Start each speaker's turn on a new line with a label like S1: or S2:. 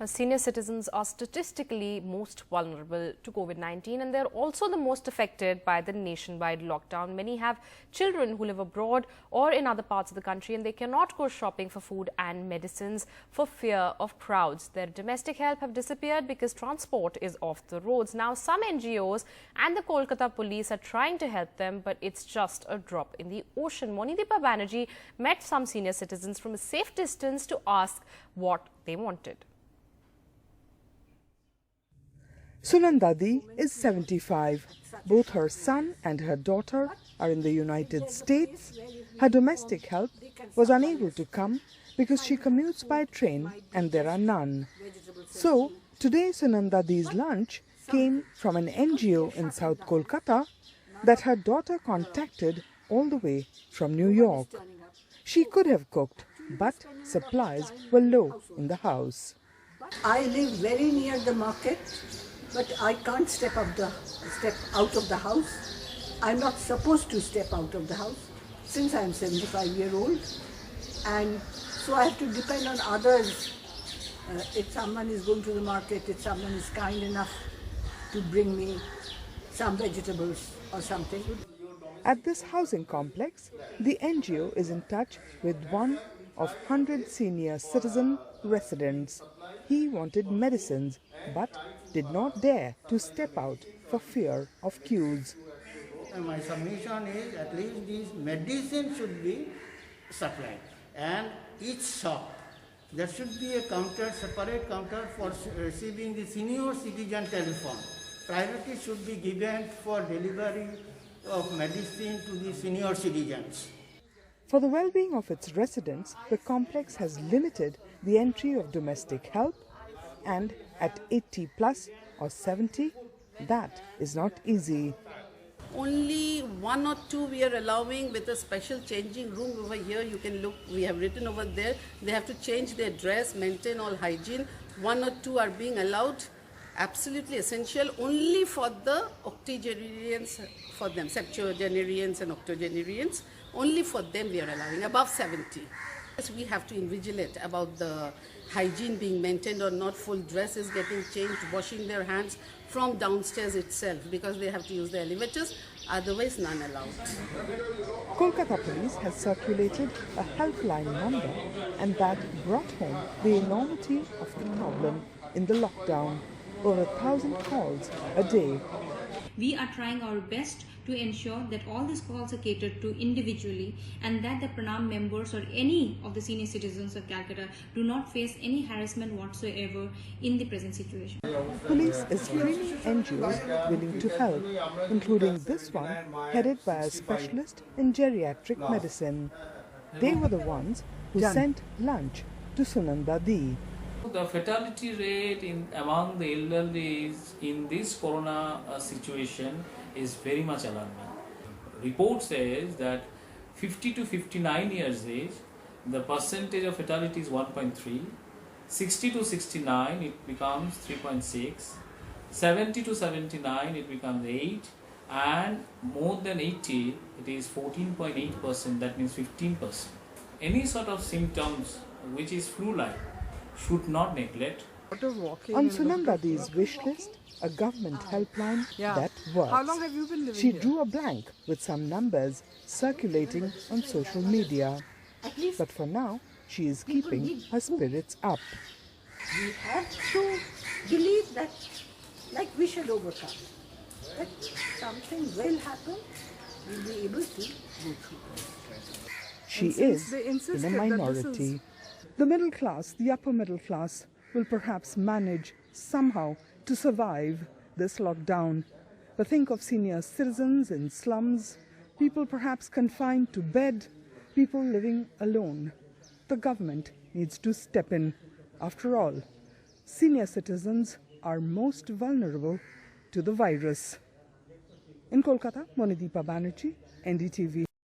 S1: Senior citizens are statistically most vulnerable to COVID-19 and they're also the most affected by the nationwide lockdown. Many have children who live abroad or in other parts of the country and they cannot go shopping for food and medicines for fear of crowds. Their domestic help have disappeared because transport is off the roads. Now, some NGOs and the Kolkata Police are trying to help them, but it's just a drop in the ocean. Monideepa Banerjee met some senior citizens from a safe distance to ask what they wanted.
S2: Sunandadi is 75. Both her son and her daughter are in the United States. Her domestic help was unable to come because she commutes by train and there are none. So, today Sunandadi's lunch came from an NGO in South Kolkata that her daughter contacted all the way from New York. She could have cooked, but supplies were low in the house.
S3: I live very near the market, but I can't step out of the house. I'm not supposed to step out of the house since I'm 75-year-old, and so I have to depend on others. If someone is going to the market, if someone is kind enough to bring me some vegetables or something.
S2: At this housing complex, the NGO is in touch with one of 100 senior citizen residents. He wanted medicines but did not dare to step out for fear of queues.
S4: My submission is at least these medicines should be supplied, and each shop there should be a counter, separate counter for receiving the senior citizen telephone. Priority should be given for delivery of medicine to the senior citizens.
S2: For the well-being of its residents, the complex has limited the entry of domestic help, and at 80 plus or 70, that is not easy.
S5: Only one or two we are allowing with a special changing room over here. You can look, we have written over there, they have to change their dress, maintain all hygiene. One or two are being allowed, absolutely essential, only for the octogenarians, for them, septuagenarians and octogenarians. Only for them we are allowing, above 70. We have to invigilate about the hygiene being maintained or not, full dress is getting changed, washing their hands from downstairs itself because they have to use the elevators, otherwise none allowed.
S2: Kolkata Police has circulated a helpline number, and that brought home the enormity of the problem in the lockdown. Over 1,000 calls a day.
S6: We are trying our best to ensure that all these calls are catered to individually and that the Pranam members or any of the senior citizens of Calcutta do not face any harassment whatsoever in the present situation.
S2: Police is screening NGOs willing to help, including this one headed by a specialist in geriatric medicine. They were the ones who sent lunch to Sunandadi.
S7: The fatality rate among the elderly in this corona situation is very much alarming. Report says that 50 to 59 years age, the percentage of fatality is 1.3, 60 to 69 it becomes 3.6, 70 to 79 it becomes 8, and more than 80 it is 14.8%, that means 15%. Any sort of symptoms which is flu-like should not neglect.
S2: On Sunandadi's wish list, a government helpline that works.
S8: How long have you been living
S2: She
S8: here?
S2: drew a blank with some numbers circulating on social media. But for now, she is keeping her spirits up.
S3: We have to believe that, like we shall overcome, that something will happen, we'll be able to go through.
S2: She is in a minority. The middle class, the upper middle class, will perhaps manage somehow to survive this lockdown. But think of senior citizens in slums, people perhaps confined to bed, people living alone. The government needs to step in. After all, senior citizens are most vulnerable to the virus. In Kolkata, Monideepa Banerjee, NDTV.